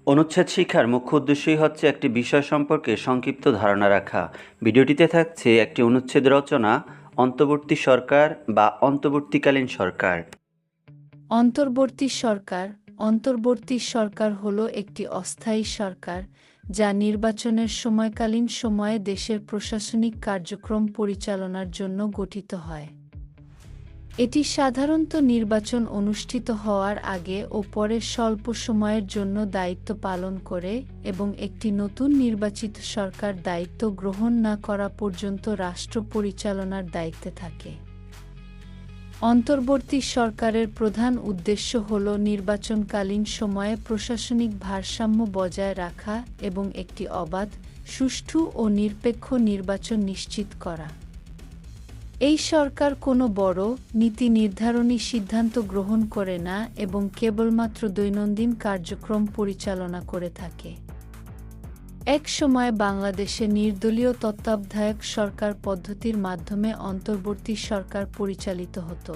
অনুচ্ছেদ শিক্ষার মুখ্য উদ্দেশ্যই হচ্ছে একটি বিষয় সম্পর্কে সংক্ষিপ্ত ধারণা রাখা। ভিডিওটিতে থাকছে একটি অনুচ্ছেদ রচনা, অন্তর্বর্তী সরকার বা অন্তর্বর্তীকালীন সরকার। অন্তর্বর্তী সরকার অন্তর্বর্তী সরকার হল একটি অস্থায়ী সরকার যা নির্বাচনের সময়কালীন সময়ে দেশের প্রশাসনিক কার্যক্রম পরিচালনার জন্য গঠিত হয়। এটি সাধারণত নির্বাচন অনুষ্ঠিত হওয়ার আগে ও পরে স্বল্প সময়ের জন্য দায়িত্ব পালন করে এবং একটি নতুন নির্বাচিত সরকার দায়িত্ব গ্রহণ না করা পর্যন্ত রাষ্ট্র পরিচালনার দায়িত্বে থাকে। অন্তর্বর্তী সরকারের প্রধান উদ্দেশ্য হল নির্বাচনকালীন সময়ে প্রশাসনিক ভারসাম্য বজায় রাখা এবং একটি অবাধ, সুষ্ঠু ও নিরপেক্ষ নির্বাচন নিশ্চিত করা। এই সরকার কোনো বড়, নীতি নির্ধারণী সিদ্ধান্ত গ্রহণ করে না এবং কেবলমাত্র দৈনন্দিন কার্যক্রম পরিচালনা করে থাকে। এক সময় বাংলাদেশে নির্দলীয় তত্ত্বাবধায়ক সরকার পদ্ধতির মাধ্যমে অন্তর্বর্তী সরকার পরিচালিত হতো,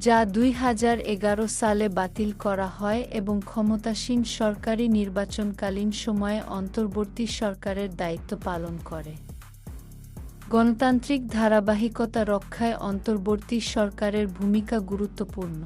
যা ২০১১ সালে বাতিল করা হয় এবং ক্ষমতাসীন সরকারি নির্বাচনকালীন সময়ে অন্তর্বর্তী সরকারের দায়িত্ব পালন করে। গণতান্ত্রিক ধারাবাহিকতা রক্ষায় অন্তর্বর্তী সরকারের ভূমিকা গুরুত্বপূর্ণ।